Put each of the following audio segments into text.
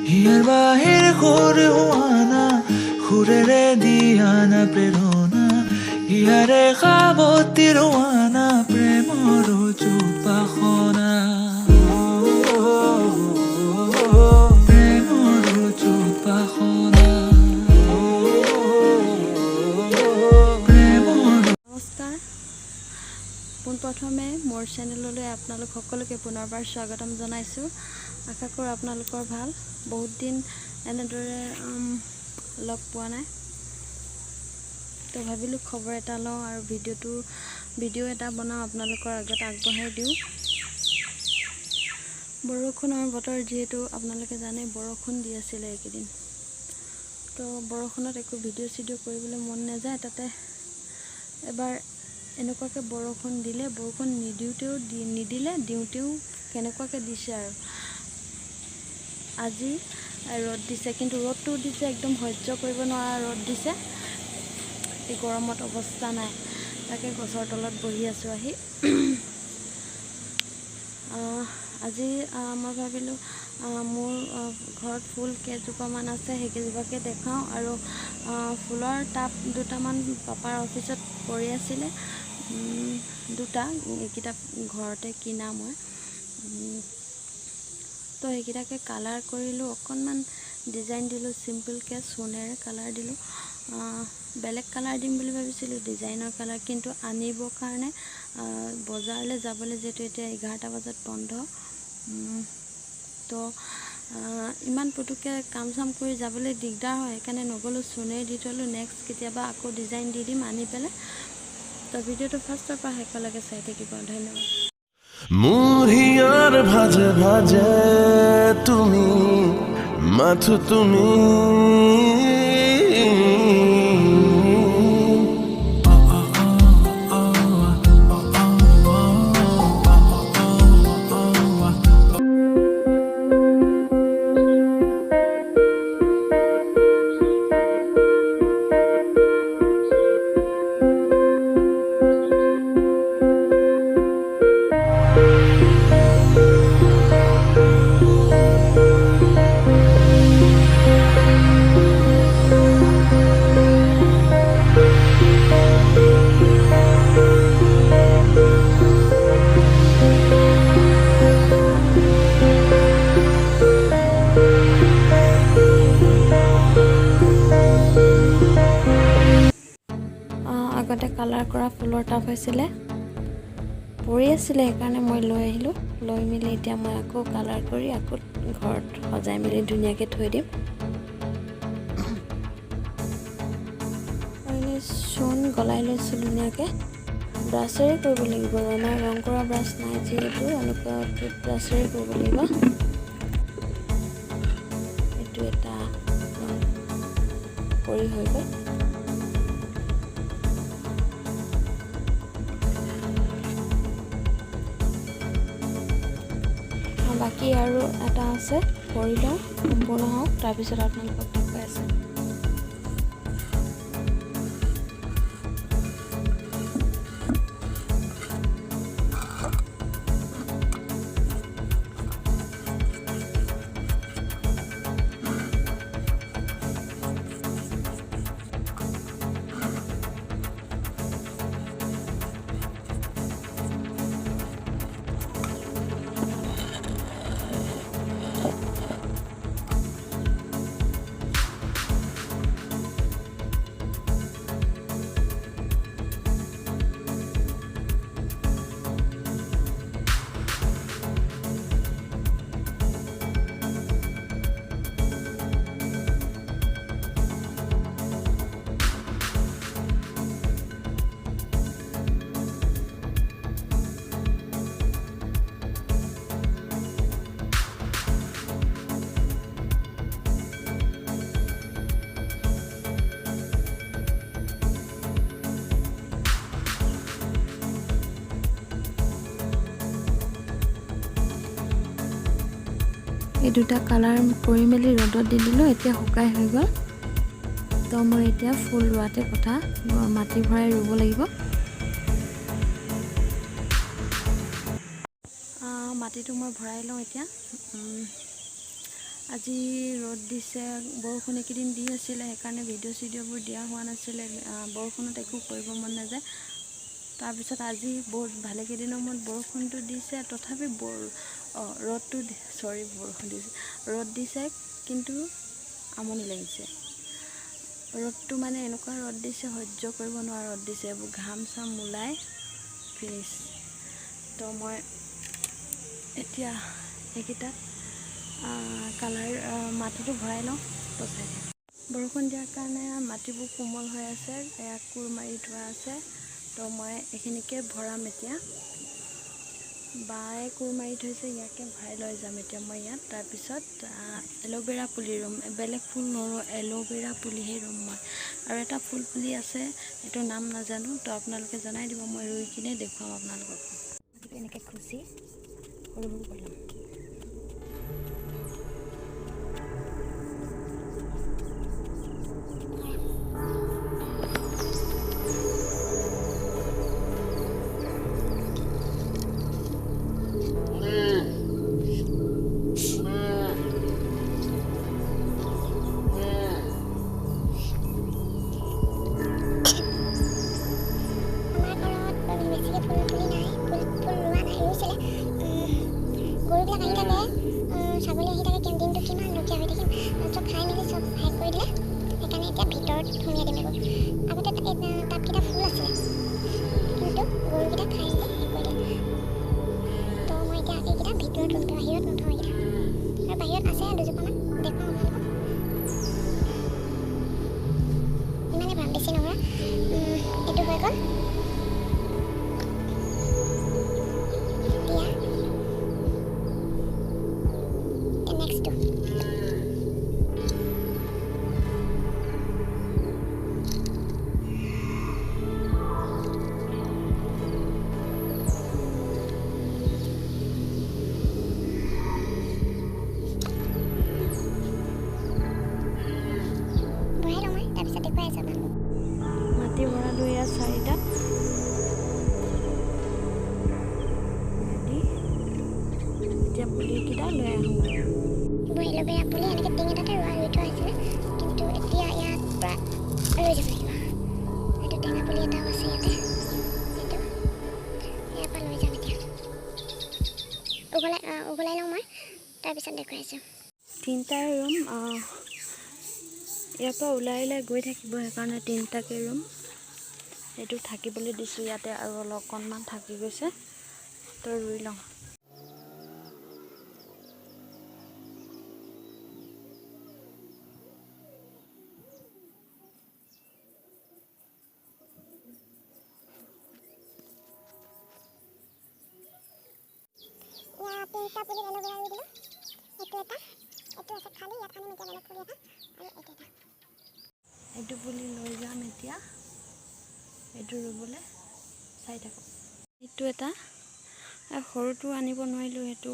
হিয়াৰ বাহিৰ সুৰ হোৱানা সুৰেৰে দিয়ানা প্ৰেৰণা হিয়াৰে সাৱতী ৰোৱানা প্ৰেমৰ চুপাসনা প্ৰেমৰ চুপাসনা নমস্কাৰ পোনপ্ৰথমে মোৰ চেনেললৈ আপোনালোক সকলোকে পুনৰবাৰ স্বাগতম জনাইছোঁ। আশা কৰোঁ আপোনালোকৰ ভাল। বহুত দিন এনেদৰে লগ পোৱা নাই, তো ভাবিলোঁ খবৰ এটা লওঁ আৰু ভিডিঅ' এটা বনাওঁ, আপোনালোকৰ আগত আগবঢ়াই দিওঁ। বৰষুণৰ বতৰ যিহেতু আপোনালোকে জানে বৰষুণ দি আছিলে এইকেইদিন, তো বৰষুণত একো ভিডিঅ' কৰিবলৈ মন নাযায়। তাতে এবাৰ এনেকুৱাকৈ বৰষুণ দিলে, বৰষুণ নিদিলে দিওঁতেও কেনেকুৱাকৈ দিছে আৰু আজি ৰ'দ দিছে, কিন্তু ৰ'দটো দিছে একদম সহ্য কৰিব নোৱাৰা ৰ'দ দিছে। এই গৰমত অৱস্থা নাই, তাকে গছৰ তলত বহি আছোঁ আহি। আজি মই ভাবিলোঁ মোৰ ঘৰত ফুল কেইজোপামান আছে, সেইকেইজোপাকে দেখাওঁ। আৰু ফুলৰ টাব দুটামান পাপাৰ অফিচত পৰি আছিলে, দুটা, এইকেইটা ঘৰতে কিনা মই, তো সেইকেইটাকে কালাৰ কৰিলোঁ, অকণমান ডিজাইন দিলোঁ, চিম্পলকৈ চোনেৰে কালাৰ দিলোঁ। বেলেগ কালাৰ দিম বুলি ভাবিছিলোঁ, ডিজাইনৰ কালাৰ, কিন্তু আনিবৰ কাৰণে বজাৰলৈ যাবলৈ যিহেতু এতিয়া 11টা বজাত বন্ধ, তো ইমান পুতুককৈ কাম চাম কৰি যাবলৈ দিগদাৰ হয়, সেইকাৰণে নগ'লোঁ, চোনেৰে দি থ'লোঁ। নেক্সট কেতিয়াবা আকৌ ডিজাইন দি দিম আনি পেলাই। তো ভিডিঅ'টো ফাৰ্ষ্টৰ পৰা শেষলৈকে চাই থাকিব, ধন্যবাদ। মোৰ হিয়াৰ ভাজে ভাজে তুমি মাথো তুমি আগতে কালাৰ কৰা ফুলৰ টাব হৈছিলে, পৰি আছিলে, সেইকাৰণে মই লৈ আহিলোঁ। লৈ মেলি এতিয়া মই আকৌ কালাৰ কৰি আকৌ ঘৰত সজাই মেলি ধুনীয়াকৈ থৈ দিম। আৰু এনেই চূণ গলাই লৈছোঁ ধুনীয়াকৈ, ব্ৰাছেৰে কৰিব লাগিব, আমাৰ ৰং কৰা ব্ৰাছ নাই যিহেতু, এনেকুৱা টুথ ব্ৰাছেৰে কৰিব লাগিব। এইটো এটা কৰি হৈ গ'ল। বাকী আৰু এটা আছে, কৰি লওঁ, সম্পূৰ্ণ হওক, তাৰপিছত আপোনালোকক দেখুৱাই আছে। এই দুটা কালাৰ কৰি মেলি ৰ'দত দি দিলোঁ, এতিয়া শুকাই হৈ গ'ল। তো মই এতিয়া ফুল ৰোৱাতে কথা, মাটি ভৰাই ৰুব লাগিব। মাটিটো মই ভৰাই লওঁ এতিয়া। আজি ৰ'দ দিছে, বৰষুণ এইকেইদিন দি আছিলে, সেইকাৰণে ভিডিঅ' চিডিঅ'বোৰ দিয়া হোৱা নাছিলে। বৰষুণত একো কৰিব মন নাযায়। তাৰপিছত আজি বহুত ভালেকেইদিনৰ মূৰত বৰষুণটো দিছে, তথাপি ৰ'দ দিছে, কিন্তু আমনি লাগিছে। ৰ'দটো মানে এনেকুৱা ৰ'দ দিছে, সহ্য কৰিব নোৱাৰা ৰ'দ দিছে। এইবোৰ ঘাম চাম ওলাই ফিনিছ। তো মই এতিয়া এইকেইটাত মাটিটো ভৰাই লওঁ। তো চাই থাক। বৰষুণ দিয়াৰ কাৰণে মাটিবোৰ কোমল হৈ আছে, এয়া কোৰ মাৰি থোৱা আছে। তো মই এইখিনিকে ভৰাম এতিয়া। বায়ে কোৰ মাৰি থৈছে, ইয়াকে ভৰাই লৈ যাম এতিয়া মই ইয়াত। তাৰপিছত এল'ভেৰা পুলি ৰুম, বেলেগ ফুল নোৰোঁ, এল'ভেৰা পুলিহে ৰুম মই। আৰু এটা ফুল পুলি আছে, এইটো নাম নাজানো, তো আপোনালোকে জনাই দিব, মই ৰুই কিনে দেখুৱাম আপোনালোকক। এনেকৈ খুচি সৰু সৰু কৰি ল'ম। মাটি ভৰালোঁ ইয়াত 4টা। এতিয়া পুলিকেইটা লৈ আহোঁ। এল'ভেৰা পুলি এনেকৈ টিং এটাতে ৰুই থোৱা হৈছিলে, কিন্তু এতিয়া ইয়াত পৰা ৰৈ যাব লাগিব। এইটো টেঙা পুলি এটাও আছে ইয়াতে, এইটো ইয়াৰ পৰা লৈ যাম এতিয়া। উঘলাই লওঁ মই, তাৰপিছত দেখুৱাইছোঁ। 3টাই ৰুম, ইয়াৰ পৰা ওলাই গৈ থাকিব, সেইকাৰণে 3টাকে ৰুম। এইটো থাকিবলৈ দিছোঁ ইয়াতে, আৰু অকণমান থাকি গৈছে, তো ৰুই লওঁ। ইয়াত 3টা পুলি এল'ভেৰা ৰুই দিলোঁ। এইটো এটা, এইটো আছে খালী, ইয়াত আনিম এতিয়া বেলেগ পুলি এটা, আৰু এইটো এটা। এইটো পুলি লৈ যাম এতিয়া, এইটো ৰুবলৈ। চাই থাকক। এইটো এটা, সৰুটো আনিব নোৱাৰিলোঁ, সেইটো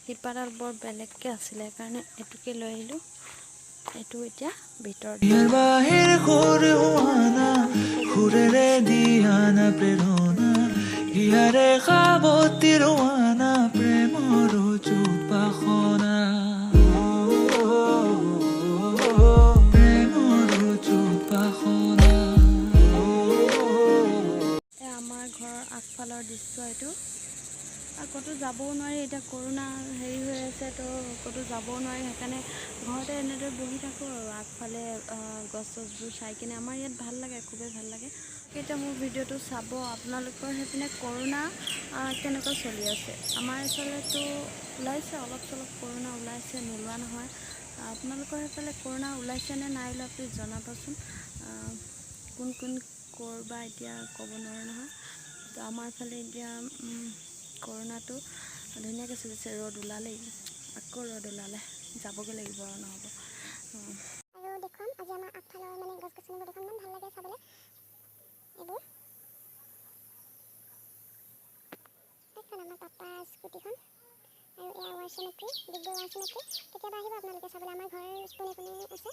শিপাডাল বৰ বেলেগকৈ আছিলে, সেইকাৰণে এইটোকে লৈ আহিলোঁ। এইটো এতিয়া ভিতৰত ইয়াৰ বাহিৰ সুৰ হোৱানা, সুৰেৰে দিয়ানা প্ৰেৰণা, ইয়াৰে সাৱতি ৰোৱানা প্ৰেমৰ চুপাখনা। আমাৰ ঘৰৰ আগফালৰ দৃশ্য এইটো। আৰু ক'তো যাবও নোৱাৰি, এতিয়া কৰোণা হেৰি হৈ আছে, তো ক'তো যাবও নোৱাৰি, সেইকাৰণে ঘৰতে এনেদৰে বহি থাকোঁ আৰু আগফালে গছ চছবোৰ চাই কিনে। আমাৰ ইয়াত ভাল লাগে, খুবেই ভাল লাগে। এতিয়া মোৰ ভিডিঅ'টো চাব। আপোনালোকৰ সেইপিনে কৰোণা কেনেকুৱা চলি আছে? আমাৰ এইফালেতো ওলাইছে, অলপ চলপ কৰোণা ওলাইছে, নোলোৱা নহয়। আপোনালোকৰ সেইফালে কৰোণা ওলাইছে নে নাই ওলোৱা, প্লিজ জনাবচোন। কোন কোন ক'ৰবা এতিয়া ক'ব নোৱাৰোঁ নহয়। তো আমাৰ ফালে এতিয়া কৰোণাটো ধুনীয়াকৈ চলিছে। ৰ'দ ওলালেই, আকৌ ৰ'দ ওলালে, যাবগৈ লাগিব আৰু নহ'ব। আৰু দেখুৱাম আজি আমাৰ আগফালৰ মানে গছ গছনিবোৰ দেখুৱাম, ইমান ভাল লাগে চাবলৈ এইবোৰ। এইখন আমাৰ পাপাৰ স্কুটিখন, আৰু এয়া war symmetry, Digboi war symmetry. কেতিয়াবা আহিব আপোনালোকে চাবলৈ, আমাৰ ঘৰৰ কোণে কোণে আছে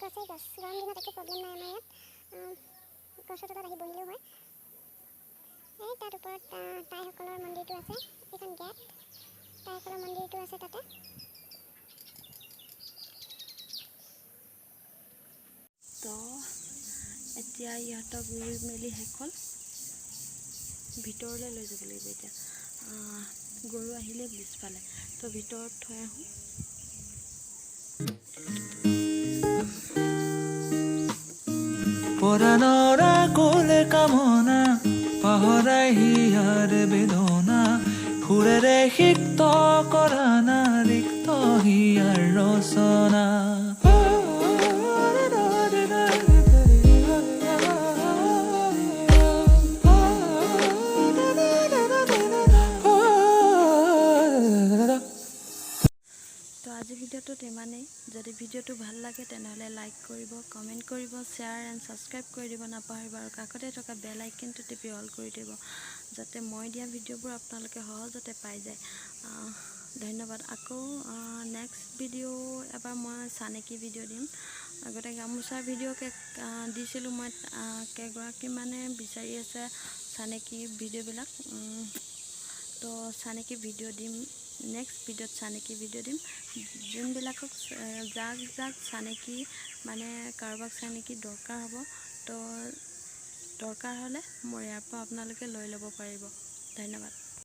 গছেই গছ। গৰম দিনত একো প্ৰব্লেম নাই আমাৰ ইয়াত, গছৰ তলত আহি বহিলেও হয়। এই তাত ওপৰত টাইসকলৰ মন্দিৰটো আছে, এইখন গেট। তাইকলৰ মন্দিৰটো আছে তাতে। তো এতিয়া ইহঁতক ৰুই মেলি শেষ হ'ল, ভিতৰলৈ লৈ যাব লাগিব এতিয়া। গৰু আহিলে পিছফালে, তো ভিতৰত থৈ আহোঁ। পৰাণৰা কোলে কামনা পাহৰাই হিয়াৰ বেদনা সুৰেৰে সিক্ত কৰা না ৰিক্ত হিয়াৰ ৰচনা। তো আজি ভিডিঅ'টোত ইমানেই। যদি ভিডিঅ'টো ভাল লাগে তেনেহ'লে লাইক কৰিব, কমেণ্ট কৰিব, শ্বেয়াৰ এণ্ড ছাবস্ক্ৰাইব কৰি দিব নাপাহৰিব, আৰু কাষতে থকা বেল আইকনটো টিপি অল কৰি দিব, যাতে মই দিয়া ভিডিঅ'বোৰ আপোনালোকে সহজতে পাই যায়। ধন্যবাদ। আকৌ নেক্সট ভিডিঅ' এবাৰ মই চানেকি ভিডিঅ' দিম। আগতে গামোচাৰ ভিডিঅ' দিছিলোঁ মই, কেইগৰাকী মানে বিচাৰি আছে চানেকি ভিডিঅ'বিলাক। তো চানেকি ভিডিঅ' দিম, নেক্সট ভিডিঅ'ত চানেকি ভিডিঅ' দিম। যোনবিলাকক যাক চানেকি মানে কাৰোবাক চানেকি দৰকাৰ হ'ব, তো দৰকাৰ হ'লে মোৰ ইয়াৰ পৰা আপোনালোকে লৈ ল'ব পাৰিব। ধন্যবাদ।